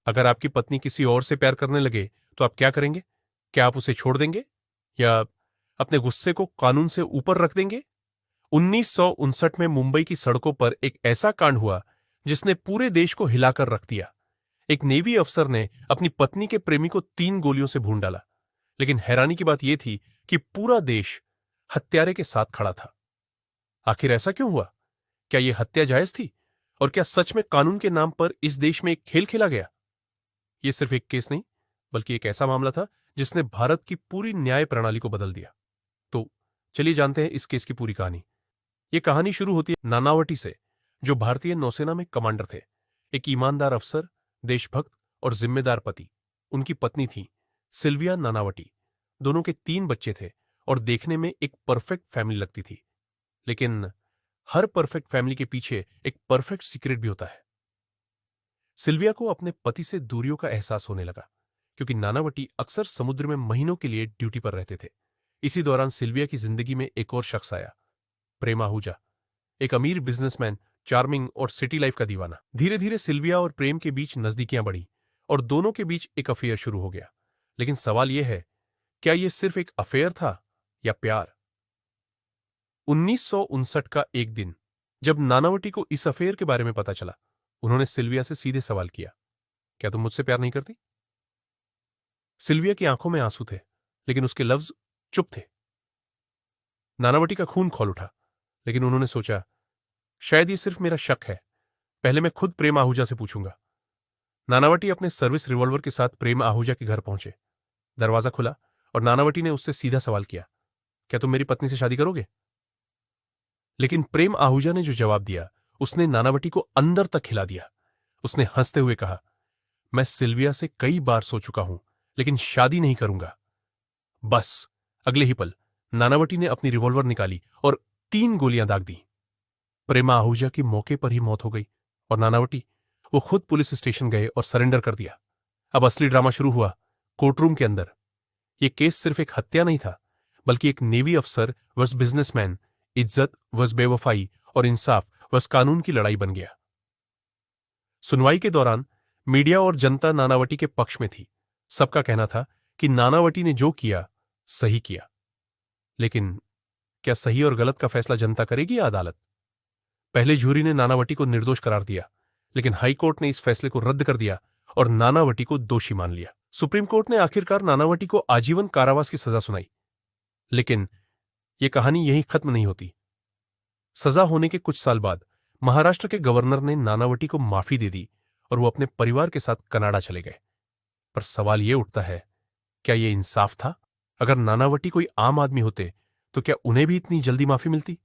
अगर आपकी पत्नी किसी और से प्यार करने लगे तो आप क्या करेंगे? क्या आप उसे छोड़ देंगे या अपने गुस्से को कानून से ऊपर रख देंगे? 1959 में मुंबई की सड़कों पर एक ऐसा कांड हुआ जिसने पूरे देश को हिलाकर रख दिया। एक नेवी अफसर ने अपनी पत्नी के प्रेमी को 3 गोलियों से भून डाला। लेकिन हैरानी की बात यह थी कि पूरा देश हत्यारे के साथ खड़ा था। आखिर ऐसा क्यों हुआ? क्या यह हत्या जायज थी? और क्या सच में कानून के नाम पर इस देश में एक खेल खेला गया? यह सिर्फ एक केस नहीं, बल्कि एक ऐसा मामला था जिसने भारत की पूरी न्याय प्रणाली को बदल दिया। तो चलिए जानते हैं इस केस की पूरी कहानी। यह कहानी शुरू होती है नानावटी से, जो भारतीय नौसेना में कमांडर थे। एक ईमानदार अफसर, देशभक्त और जिम्मेदार पति। उनकी पत्नी थी सिल्विया नानावटी। दोनों के 3 बच्चे थे और देखने में एक परफेक्ट फैमिली लगती थी। लेकिन हर परफेक्ट फैमिली के पीछे एक परफेक्ट सीक्रेट भी होता है। सिल्विया को अपने पति से दूरियों का एहसास होने लगा, क्योंकि नानावटी अक्सर समुद्र में महीनों के लिए ड्यूटी पर रहते थे। इसी दौरान सिल्विया की जिंदगी में एक और शख्स आया, प्रेम आहूजा। एक अमीर बिजनेसमैन, चार्मिंग और सिटी लाइफ का दीवाना। धीरे धीरे सिल्विया और प्रेम के बीच नजदीकियां बढ़ी और दोनों के बीच एक अफेयर शुरू हो गया। लेकिन सवाल यह है, क्या यह सिर्फ एक अफेयर था या प्यार? 1959 का एक दिन, जब नानावटी को इस अफेयर के बारे में पता चला, उन्होंने सिल्विया से सीधे सवाल किया, क्या तुम मुझसे प्यार नहीं करती? सिल्विया की आंखों में आंसू थे, लेकिन उसके लफ्ज चुप थे। नानावटी का खून खौल उठा, लेकिन उन्होंने सोचा, शायद ये सिर्फ मेरा शक है। पहले मैं खुद प्रेम आहूजा से पूछूंगा। नानावटी अपने सर्विस रिवॉल्वर के साथ प्रेम आहूजा के घर पहुंचे। दरवाजा खुला और नानावटी ने उससे सीधा सवाल किया, क्या तुम मेरी पत्नी से शादी करोगे? लेकिन प्रेम आहूजा ने जो जवाब दिया, उसने नानावटी को अंदर तक हिला दिया। उसने हंसते हुए कहा, मैं सिल्विया से कई बार सो चुका हूं, लेकिन शादी नहीं करूंगा। बस अगले ही पल नानावटी ने अपनी रिवॉल्वर निकाली और 3 गोलियां दाग दी। प्रेमा आहूजा की मौके पर ही मौत हो गई और नानावटी, वो खुद पुलिस स्टेशन गए और सरेंडर कर दिया। अब असली ड्रामा शुरू हुआ, कोर्टरूम के अंदर। यह केस सिर्फ एक हत्या नहीं था, बल्कि एक नेवी अफसर वर्स बिजनेसमैन, इज्जत वर्स बेवफाई और इंसाफ वर्स कानून की लड़ाई बन गया। सुनवाई के दौरान मीडिया और जनता नानावटी के पक्ष में थी। सबका कहना था कि नानावटी ने जो किया सही किया। लेकिन क्या सही और गलत का फैसला जनता करेगी या अदालत? पहले जूरी ने नानावटी को निर्दोष करार दिया, लेकिन हाईकोर्ट ने इस फैसले को रद्द कर दिया और नानावटी को दोषी मान लिया। सुप्रीम कोर्ट ने आखिरकार नानावटी को आजीवन कारावास की सजा सुनाई। लेकिन यह कहानी यहीं खत्म नहीं होती। सजा होने के कुछ साल बाद महाराष्ट्र के गवर्नर ने नानावटी को माफी दे दी और वो अपने परिवार के साथ कनाडा चले गए। पर सवाल यह उठता है, क्या यह इंसाफ था? अगर नानावटी कोई आम आदमी होते तो क्या उन्हें भी इतनी जल्दी माफी मिलती?